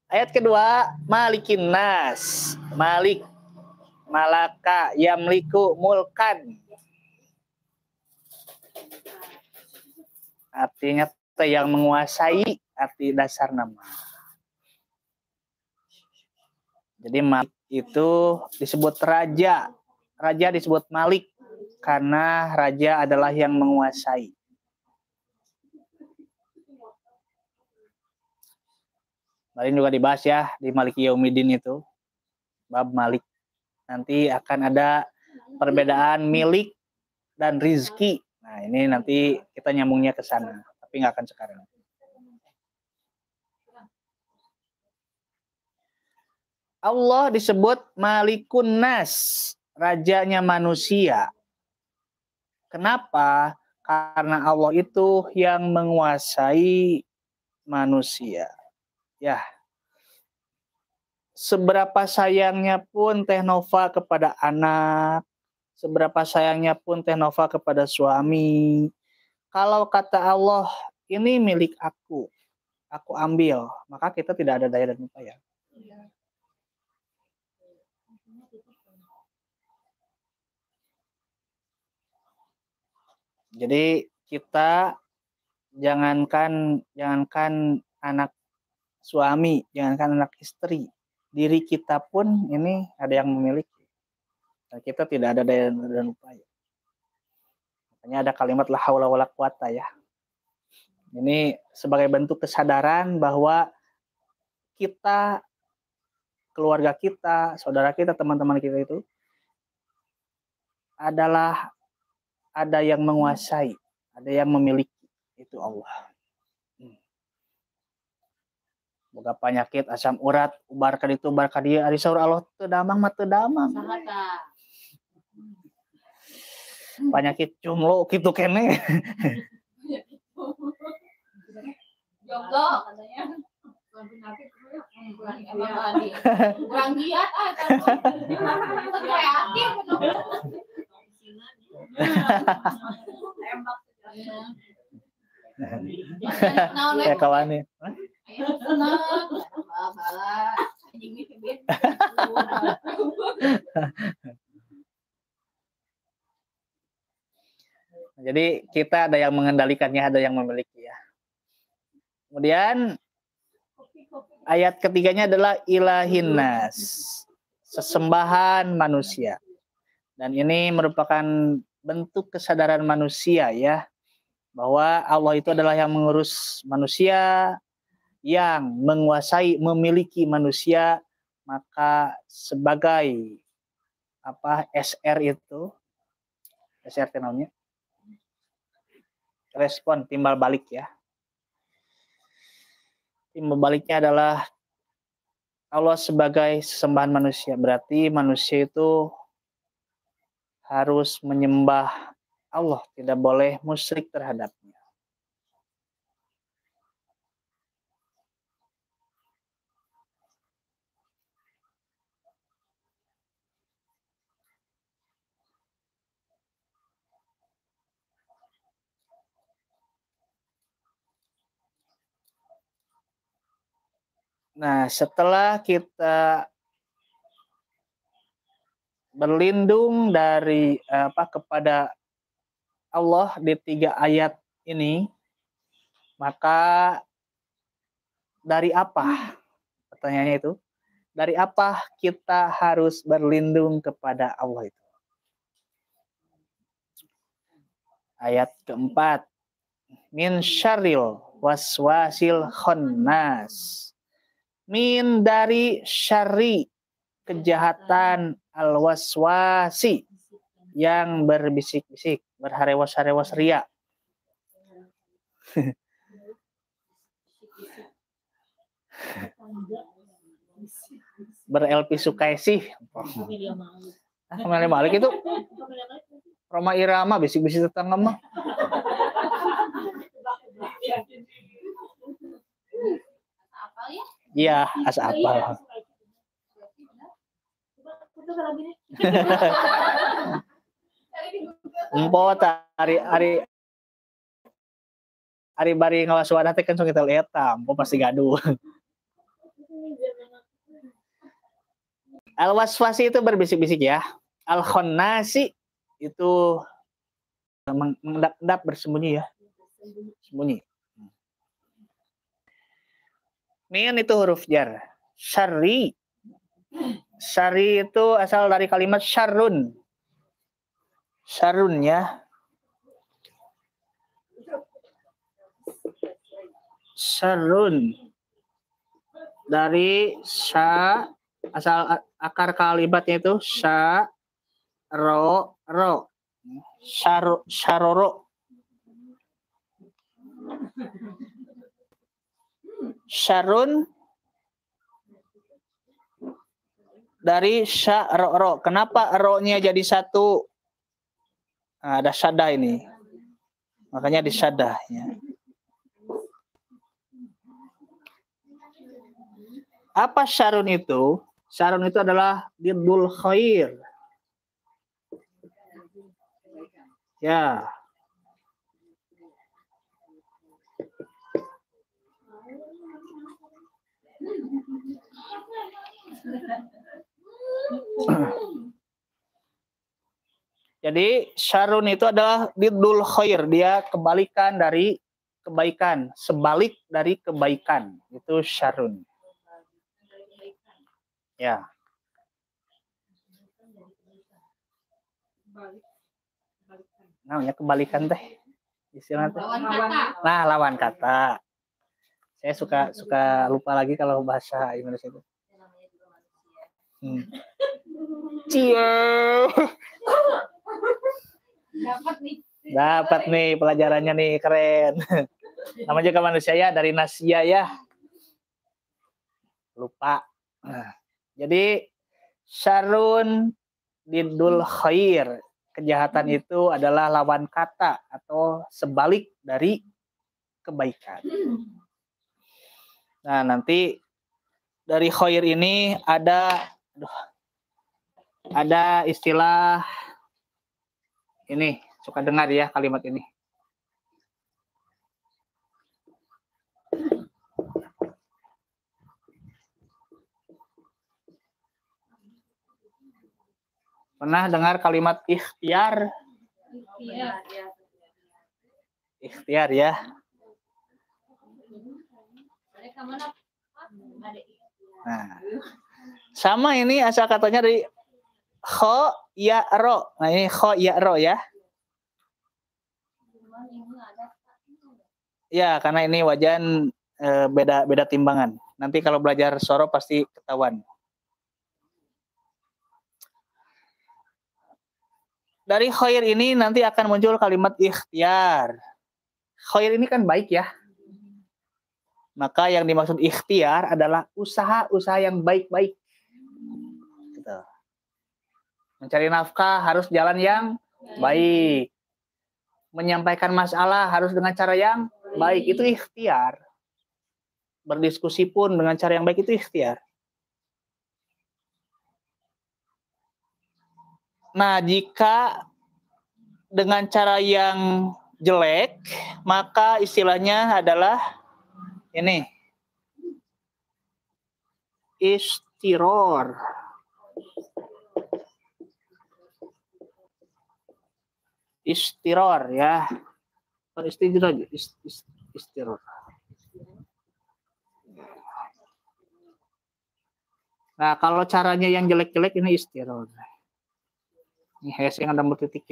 Ayat kedua, Malikin Nas. Malik, Malaka, Yamliku, Mulkan. Artinya yang menguasai, arti dasar nama. Jadi Malik itu disebut raja. Raja disebut Malik karena raja adalah yang menguasai. Kemarin juga dibahas ya di Maliki Yaumiddin itu. Bab Malik. Nanti akan ada perbedaan milik dan rizki. Nah ini nanti kita nyambungnya ke sana. Tapi nggak akan sekarang. Allah disebut Malikun Nas. Rajanya manusia. Kenapa? Karena Allah itu yang menguasai manusia. Ya, seberapa sayangnya pun Teh Nova kepada anak, seberapa sayangnya pun Teh Nova kepada suami, kalau kata Allah, ini milik aku ambil, maka kita tidak ada daya dan upaya. Jadi kita jangankan anak suami, jangankan anak istri, diri kita pun ini ada yang memiliki. Dan kita tidak ada daya dan upaya. Makanya ada kalimat la haula wala quwata ya. Ini sebagai bentuk kesadaran bahwa kita, keluarga kita, saudara kita, teman-teman kita itu adalah ada yang menguasai, ada yang memiliki, itu Allah. Boga penyakit asam urat ubar ka ditu ubar ka dieu ari saur Allah teu damang mah teu damang. Penyakit cumlo kitu keneh. Jomblo katanya. Kurang giat kreatif. Ya kawan nih. Jadi kita ada yang mengendalikannya, ada yang memiliki ya. Kemudian ayat ketiganya adalah ilahinnas, sesembahan manusia. Dan ini merupakan bentuk kesadaran manusia ya, bahwa Allah itu adalah yang mengurus manusia, yang menguasai, memiliki manusia, maka sebagai SR itu, SR namanya, respon timbal balik ya. Timbal baliknya adalah Allah sebagai sesembahan manusia. Berarti manusia itu harus menyembah Allah, tidak boleh musyrik terhadapnya. Nah, setelah kita berlindung dari kepada Allah di 3 ayat ini, maka dari apa? Pertanyaannya itu, dari apa kita harus berlindung kepada Allah itu? Ayat keempat, min syarril waswasil khannas. Min dari syarri, kejahatan, al-waswasi, yang berbisik-bisik, berharewas-harewas ria. Berelpi sukaisih. Kembali balik itu Roma Irama bisik-bisik tetangga mah. Iya, asa apal. Empot ari bari ngawaswana teh kan sok kita lihat tampo pasti gaduh. Al-waswasi itu berbisik-bisik ya. Al-khonnasi itu mengendap-endap bersembunyi ya. Sembunyi. Min itu huruf jar. Syarri. Syarri itu asal dari kalimat syarrun. Syarrun ya. Syarrun. Dari sya, asal akar kalimatnya itu sya, ro. Syaroro. Syarun dari sya ro. Kenapa ro-nya jadi satu? Nah, ada syaddah ini. Makanya disyaddah ya. Apa syarun itu? Syarun itu adalah diddul khair. Ya. Jadi syarun itu adalah diddul khair, dia kebalikan dari kebaikan, sebalik dari kebaikan, itu syarun. Ya. Namanya kebalikan teh. Istilah teh. Nah, lawan kata. Saya suka lupa lagi kalau bahasa Indonesia itu. Cie. Dapat nih pelajarannya nih, keren. Namanya juga manusia ya, dari nasia ya. Lupa. Nah, jadi syarun diddul khair. Kejahatan itu adalah lawan kata atau sebalik dari kebaikan. Nah, nanti dari khoir ini ada istilah ini, suka dengar ya kalimat ini. Pernah dengar kalimat ikhtiar? Ikhtiar ya. Nah, sama ini asal katanya dari kho ya ro. Nah, ini kho ya ro ya. Ya, karena ini wajan beda timbangan. Nanti kalau belajar soro pasti ketahuan. Dari khair ini nanti akan muncul kalimat ikhtiar. Khair ini kan baik ya. Maka yang dimaksud ikhtiar adalah usaha-usaha yang baik-baik. Gitu. Mencari nafkah harus jalan yang baik. Menyampaikan masalah harus dengan cara yang baik. Itu ikhtiar. Berdiskusi pun dengan cara yang baik itu ikhtiar. Nah, jika dengan cara yang jelek, maka istilahnya adalah ini. Istiror. Istiror ya. Istiror. Nah, kalau caranya yang jelek-jelek ini istiror. Ini hes yang ada titik.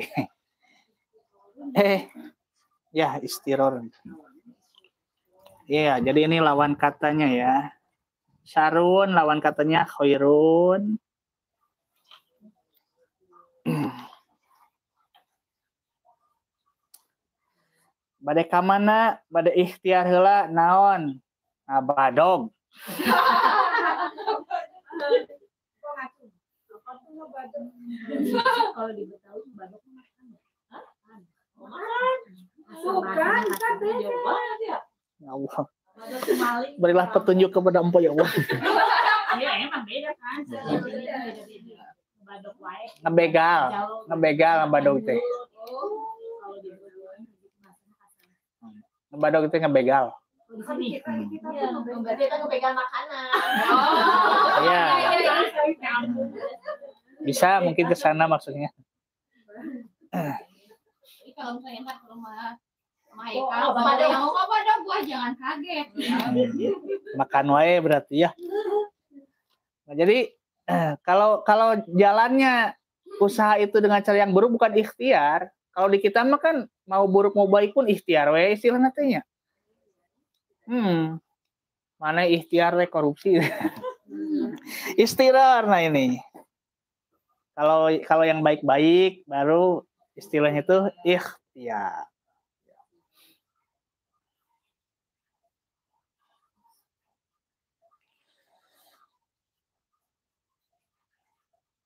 Ya istiror. Ya, jadi ini lawan katanya ya. Syarun lawan katanya khairun. Bade kamana, bade ikhtiar heula naon? Badog. Kalau di Betawi badog bukan, ya Allah. Berilah petunjuk kepada Empo ya Allah. Iya, emang beda kan. Badog wae. Ngebegal badog teh. Badog itu ngebegal. Di sini. Berarti kita ngebegal makanan. Iya. Bisa mungkin ke sana maksudnya. Kalau misalnya ke rumah ada yang mau apa ada gua jangan kaget. Makan wae berarti ya. Nah, jadi kalau jalannya usaha itu dengan cara yang buruk bukan ikhtiar. Kalau di kita mah kan mau buruk mau baik pun ikhtiar we istilah nantinya. Mana ikhtiar we korupsi. Istirar nah ini. Kalau yang baik-baik baru istilahnya itu ikhtiar.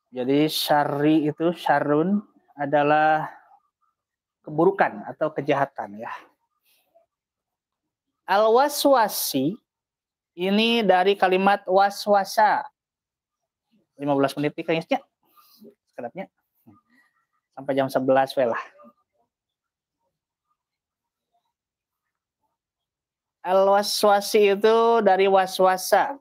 Jadi syarri itu syarrun adalah keburukan atau kejahatan ya. Al-waswasi ini dari kalimat waswasa. 15 menit nih kayaknya. Sekedapnya. Sampai jam 11 we lah. Al-waswasi itu dari waswasa.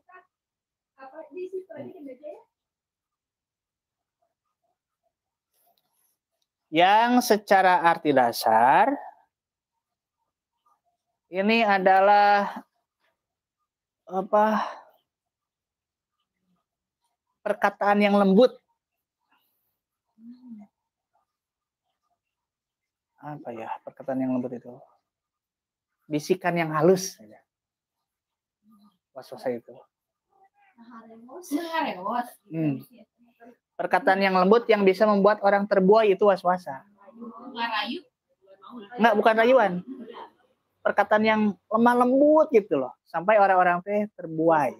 Yang secara arti dasar ini adalah perkataan yang lembut. Apa ya perkataan yang lembut itu? Bisikan yang halus. Waswasa itu. Perkataan yang lembut yang bisa membuat orang terbuai itu waswasa. Enggak, bukan rayuan. Perkataan yang lemah lembut gitu loh, sampai orang-orang teh terbuai.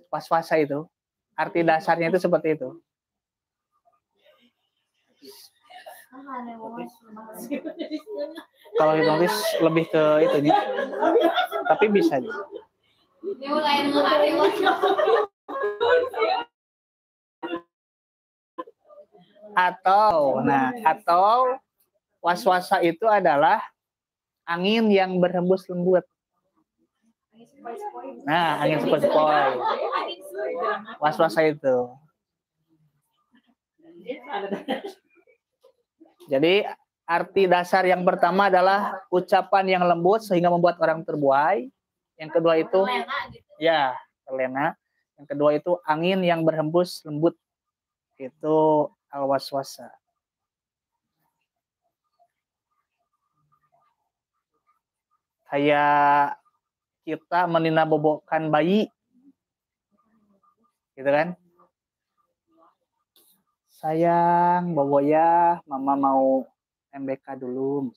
Was-wasa itu, arti dasarnya itu seperti itu. Kalau hipnotis lebih ke itunya. Tapi bisa juga. Dia mulai menghari atau waswasa itu adalah angin yang berhembus lembut. Nah, angin sepoi-sepoi. Waswasa itu. Jadi arti dasar yang pertama adalah ucapan yang lembut sehingga membuat orang terbuai. Yang kedua itu ya, terlena. Yang kedua itu angin yang berhembus lembut. Itu al-waswasa. Kayak kita meninabobokan bayi. Gitu kan? Sayang, bobo ya, mama mau MBK dulu.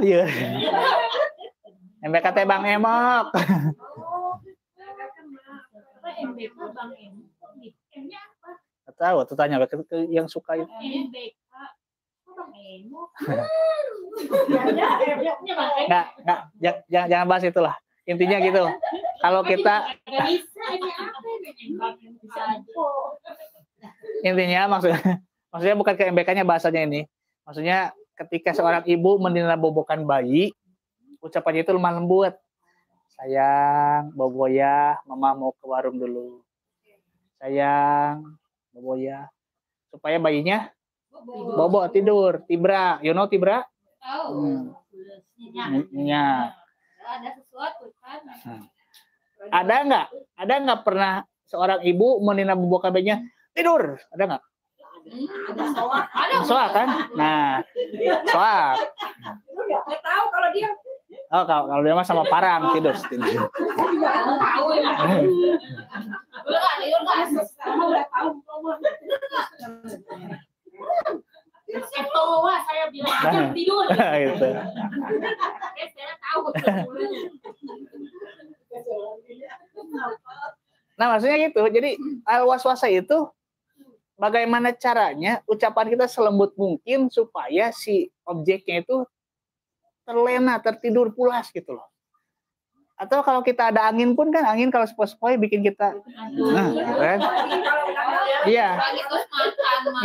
Iya. MBK teh Bang Emok. Nggak tahu, tuh tanya ke yang suka itu. Jangan bahas itulah. Intinya gitu. Kalau kita intinya maksudnya bukan ke MBK-nya bahasanya ini. Maksudnya ketika seorang ibu meninabobokan bayi, ucapannya itu lemah lembut. Sayang, bobo ya, mama mau ke warung dulu. Sayang, bobo ya. Supaya bayinya bobo tidur, tibra. You know tibra? Tahu. Nyenyak. Ada sesuatu kan? Ada nggak pernah seorang ibu meninabobokan bayinya tidur? Ada nggak? Ada. Soal kan? Nah, soal. Nggak tahu kalau dia. Oh, kalau dia mah sama parang tidur. Tahu ya. Udah tahu. Saya bilang tidur. Gitu. Saya tahu. Nah, maksudnya gitu. Jadi al-waswasa itu bagaimana caranya ucapan kita selembut mungkin supaya si objeknya itu terlena, tertidur pulas gitu loh. Atau kalau kita ada angin pun kan, angin kalau sepoi-sepoi bikin kita kan? Iya.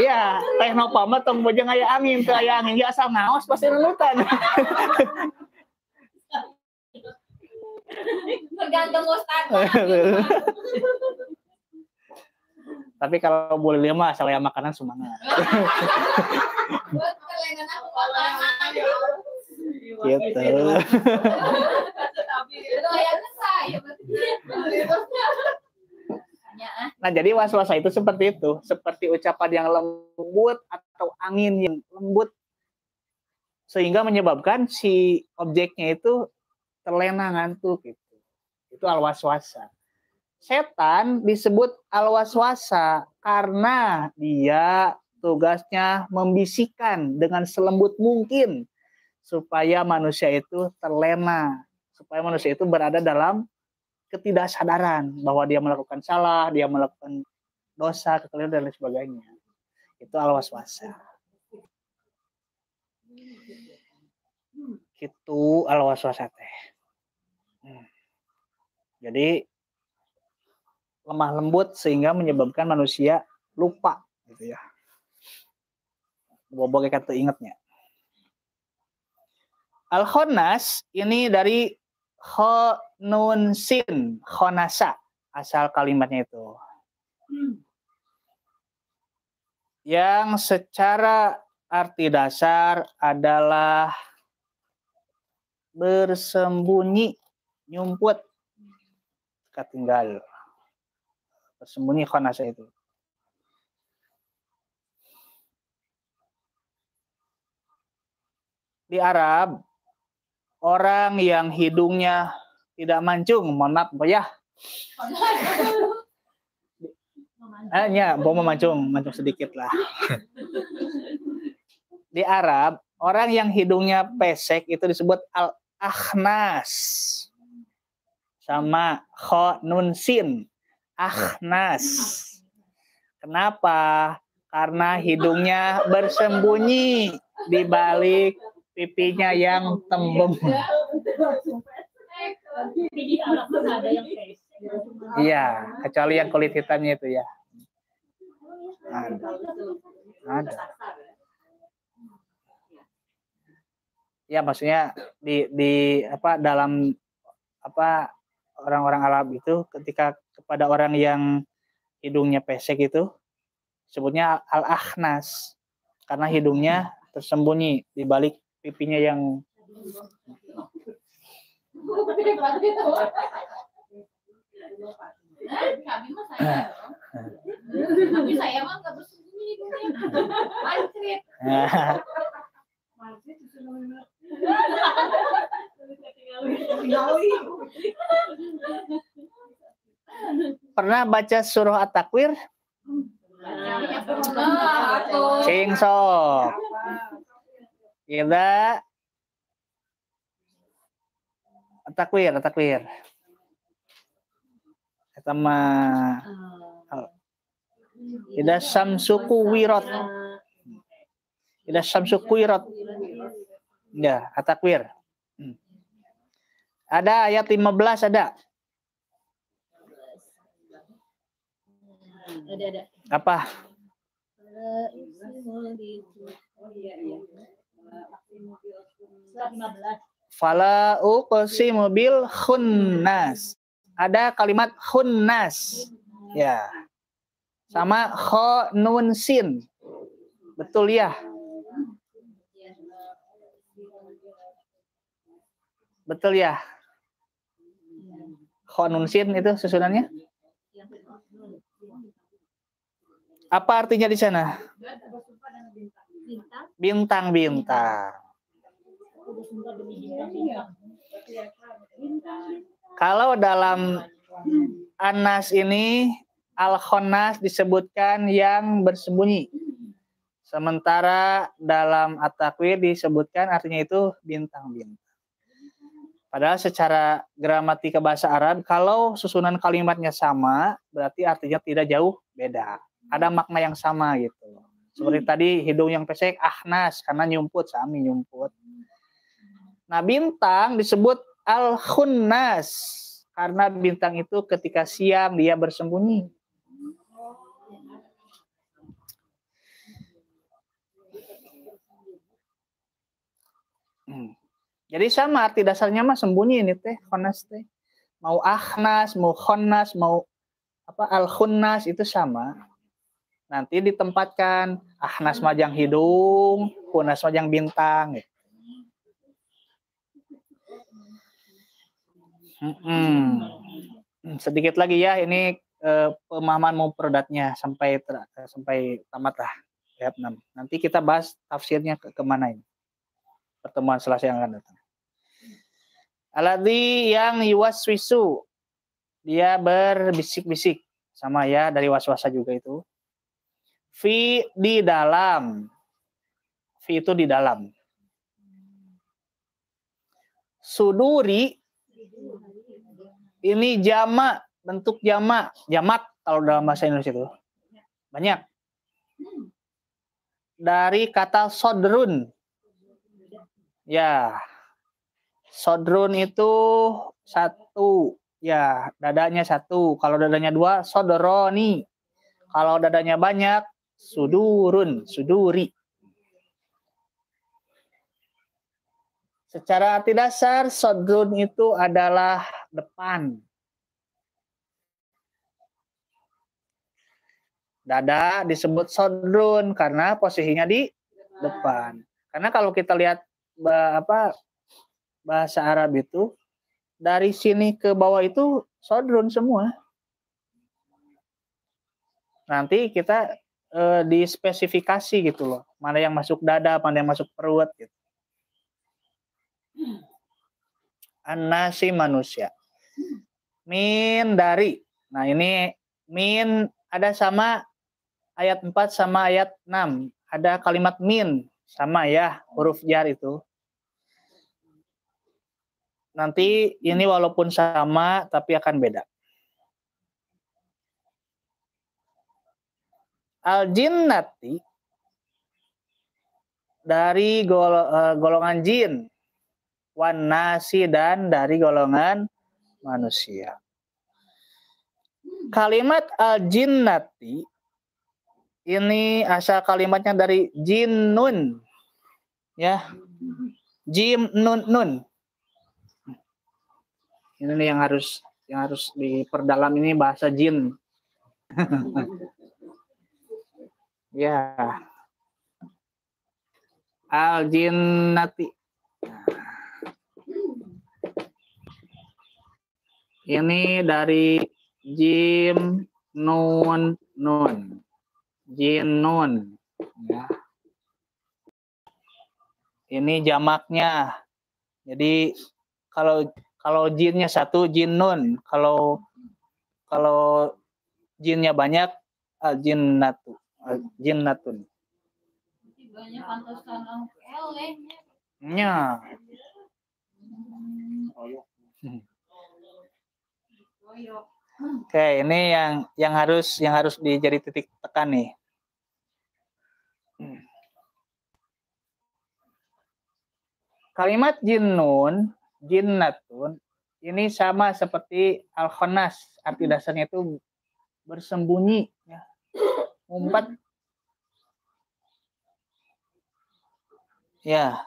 Iya, teh nopal mah tong bojeng aya angin, teu aya angin ge asal ngaos pasti nunutan. Tergantung ustaz. Tapi kalau boleh lihat mah asal aya makanan semangat. Gitu. Nah, jadi waswasa itu seperti itu, seperti ucapan yang lembut atau angin yang lembut sehingga menyebabkan si objeknya itu terlena ngantuk gitu. Itu al-waswasa. Setan disebut al-waswasa karena dia tugasnya membisikkan dengan selembut mungkin supaya manusia itu terlena, supaya manusia itu berada dalam ketidaksadaran bahwa dia melakukan salah, dia melakukan dosa, kekeliruan dan lain sebagainya. Itu al-waswasa. Itu al-waswasa teh. Jadi lemah lembut sehingga menyebabkan manusia lupa gitu ya. Bobo kata ingatnya. Al-Khonas ini dari Khonun Sin, Khonasa, asal kalimatnya itu. Yang secara arti dasar adalah bersembunyi, nyumput, ketinggal. Bersembunyi khonasa itu. Di Arab, orang yang hidungnya tidak mancung, mohon maaf ya. Hanya mau mancung sedikit lah. Di Arab, orang yang hidungnya pesek itu disebut al-akhnas. Sama kho nun sin, akhnas. Kenapa? Karena hidungnya bersembunyi di balik pipinya yang tembem. Di anak pun ada yang pesek. Iya, kecuali yang kulit hitamnya itu ya. Ada. Ya, maksudnya di apa dalam apa orang-orang Arab itu ketika kepada orang yang hidungnya pesek itu sebutnya al-akhnas karena hidungnya tersembunyi di balik pipinya yang Kami mah saya. Tapi saya mah nggak bersembunyi hidungnya. Mancrit. Pernah baca surah At-Takwir? Cing sok. Kita At-Takwir. Kita mah Ida samsuku wirot. Ida samsuku wirot. Ya, At-Takwir. Ada ayat 15 ada. Ada. Apa? Fala uqsimu bil khunnas. Ada kalimat khunnas. Ya. Sama kha nun sin. Betul ya? Betul ya? Kha nun sin itu susunannya? Apa artinya di sana? Bintang-bintang. Kalau dalam Anas ini al-khonnas disebutkan yang bersembunyi. Sementara dalam At-Takwir disebutkan artinya itu bintang-bintang. Padahal secara gramatika bahasa Arab kalau susunan kalimatnya sama berarti artinya tidak jauh beda. Ada makna yang sama gitu. Seperti tadi hidung yang pesek ahnas karena nyumput, sami nyumput. Nah, bintang disebut al-khunnas karena bintang itu ketika siang dia bersembunyi. Jadi sama arti dasarnya mah sembunyi ini teh, khunnas teh. Mau ahnas, mau khunnas, mau apa al-khunnas itu sama. Nanti ditempatkan ahnas majang hidung, khunnas majang bintang. Sedikit lagi ya, ini pemahaman mufradatnya sampai tamat lah ayat 6. Nanti kita bahas tafsirnya kemana ini. Pertemuan Selasa yang akan datang. Aladzi yang yuwaswisu, dia berbisik-bisik, sama ya dari waswasa juga itu. Fi di dalam, fi itu di dalam. Suduri ini jamak, bentuk jamak kalau dalam bahasa Indonesia itu banyak. Dari kata sodrun, ya. Sodrun itu satu, ya dadanya satu. Kalau dadanya dua, sodroni. Kalau dadanya banyak, sudurun, suduri. Secara arti dasar, sodrun itu adalah depan. Dada disebut sodrun karena posisinya di depan. Karena kalau kita lihat bahasa Arab itu dari sini ke bawah itu sodrun semua. Nanti kita dispesifikasi gitu loh, mana yang masuk dada, mana yang masuk perut gitu. An-nasi manusia. Min dari. Nah, ini min ada sama ayat 4 sama ayat 6. Ada kalimat min sama ya, huruf jar itu. Nanti ini walaupun sama tapi akan beda. Al-jinnati dari golongan jin, wan nasi dan dari golongan manusia. Kalimat al-jinnati ini asal kalimatnya dari jinnun, ya, jim nun nun. Ini nih yang harus diperdalam, ini bahasa jin. Ya. Al-jinnati. Ini dari jim nun nun. Jinnun. Ya. Ini jamaknya. Jadi kalau jinnya satu, jinnun. Kalau jinnya banyak, al-jinnatu. Jinnatun. Banyak pantesan elehnya. Ya. Oke, ini yang harus dijadi titik tekan nih. Kalimat jinnun, jinnatun ini sama seperti al-khannas, arti dasarnya itu bersembunyi, ya. Ngumpat. Ya.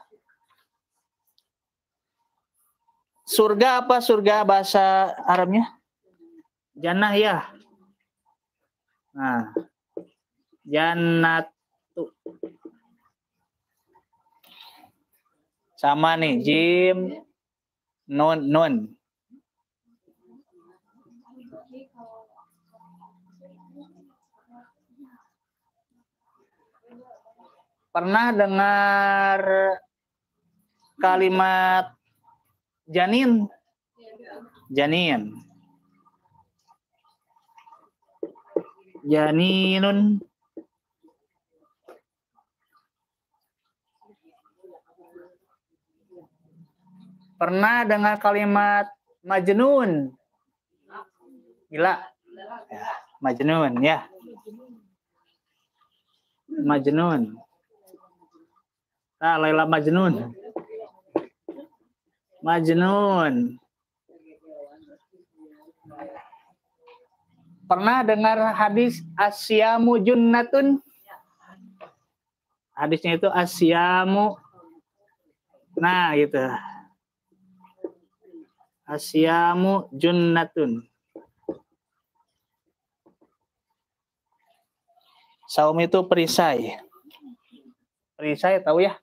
Surga apa surga bahasa Arabnya? Jannah, ya. Nah, jannatu. Sama nih, jim nun nun. Pernah dengar kalimat janin? Janin. Janinun. Pernah dengar kalimat majnun? Gila. Ya, majnun, ya. Majnun. Laila Majnun. Majnun. Pernah dengar hadis asyamu junnatun? Hadisnya itu asyamu. Nah, gitu. Asyamu junnatun. Saum itu perisai. Perisai tahu ya?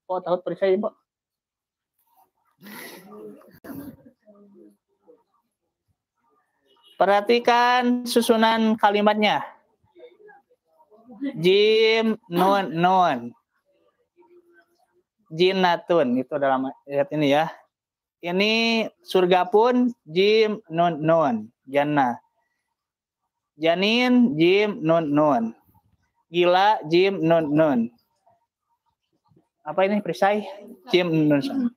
Oh, tahu perisai, Ibu? Perhatikan susunan kalimatnya. Jim nun nun. Jinnatun itu dalam ayat ini ya. Ini surga pun jim nun nun. Jannah. Janin jim nun nun. Gila jim nun nun. Apa ini perisai? Jim nun nun.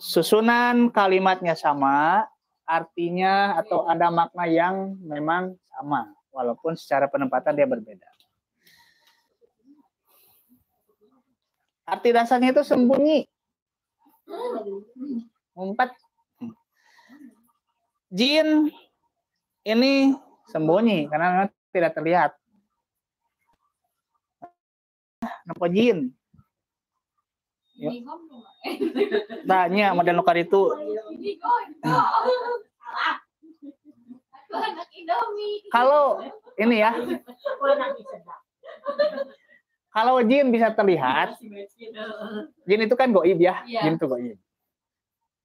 Susunan kalimatnya sama, artinya atau ada makna yang memang sama, walaupun secara penempatan dia berbeda. Arti dasarnya itu sembunyi. Ngumpet. Jin ini sembunyi karena tidak terlihat. Napa jin? Tanya model nukar itu. Kalau ini ya, kalau jin bisa terlihat, jin itu kan goib ya, jin itu goib.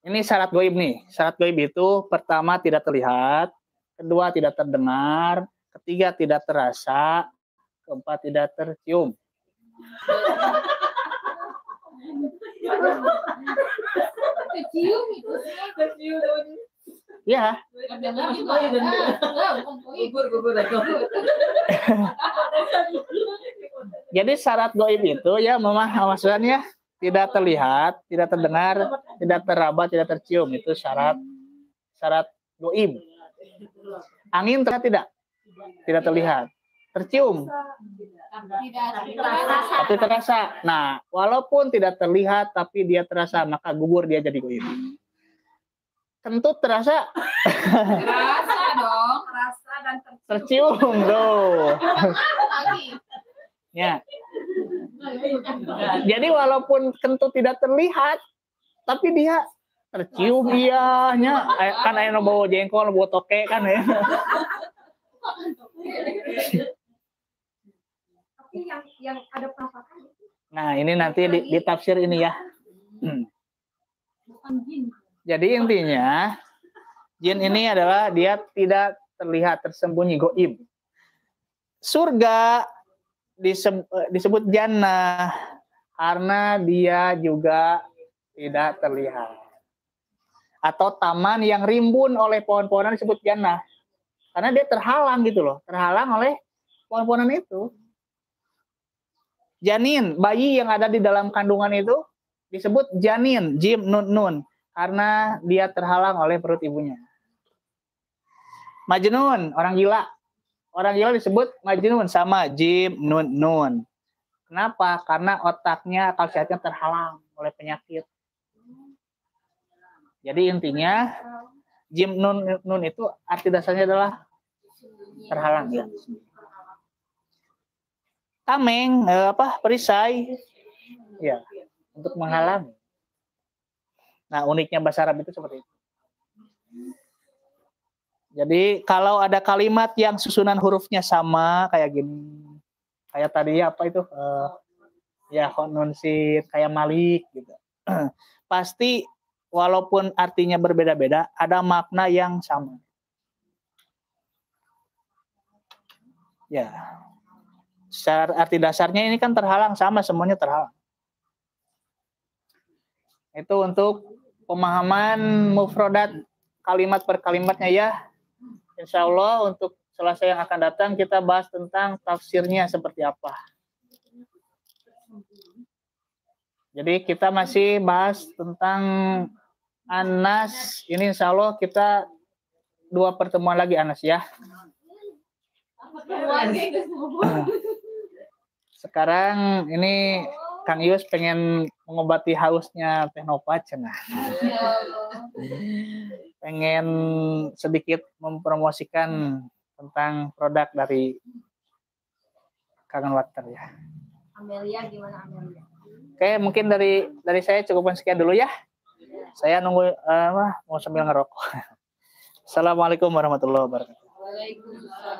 Ini syarat goib nih. Syarat goib itu pertama tidak terlihat, kedua tidak terdengar, ketiga tidak terasa, keempat tidak tercium. Kecium itu Ya. Jadi syarat goib itu ya memang maksudnya tidak terlihat, tidak terdengar, tidak teraba, tidak tercium, itu syarat goib. Angin terlihat tidak? Tidak terlihat. Tercium, Tidak tapi terasa. Nah, walaupun tidak terlihat tapi dia terasa, maka gugur dia jadi goib. Kentut terasa, terasa dong. Rasa dan tercium tuh. Lagi. Ya. Jadi walaupun kentut tidak terlihat, tapi dia tercium ianya. Kan aya bawa jengkol, bawa toke kan ya. tapi yang ada penampakan Nah, ini nanti ditafsir ini ya. Bukan jin. Jadi intinya jin ini adalah dia tidak terlihat, tersembunyi, goib. Surga disebut jannah karena dia juga tidak terlihat. Atau taman yang rimbun oleh pohon-pohonan disebut jannah karena dia terhalang gitu loh, terhalang oleh pohon-pohonan itu. Janin, bayi yang ada di dalam kandungan itu disebut janin, jim nun nun, karena dia terhalang oleh perut ibunya. Majnun, orang gila. Orang gila disebut majnun sama jim nun nun. Kenapa? Karena otaknya, akal sehatnya terhalang oleh penyakit. Jadi intinya jim nun nun itu arti dasarnya adalah terhalang ya. Tameng, perisai, ya, untuk menghalangi. Nah, uniknya bahasa Arab itu seperti itu. Jadi kalau ada kalimat yang susunan hurufnya sama kayak gini, kayak tadi apa itu, ya nun sin, kayak Malik gitu, pasti walaupun artinya berbeda-beda, ada makna yang sama. Ya. Secara arti dasarnya ini kan terhalang, sama semuanya terhalang. Itu untuk pemahaman mufradat kalimat per kalimatnya ya. Insya Allah untuk Selasa yang akan datang kita bahas tentang tafsirnya seperti apa. Jadi kita masih bahas tentang Anas. Ini insya Allah kita 2 pertemuan lagi Anas ya. Sekarang ini Kang Yus pengen mengobati hausnya Teh Nova cenah. Pengen sedikit mempromosikan tentang produk dari Kangen Water ya. Amelia gimana Amelia? Oke, mungkin dari saya cukup sekian dulu ya. Saya nunggu mau sambil ngerokok. Assalamualaikum warahmatullahi wabarakatuh. Waalaikumsalam.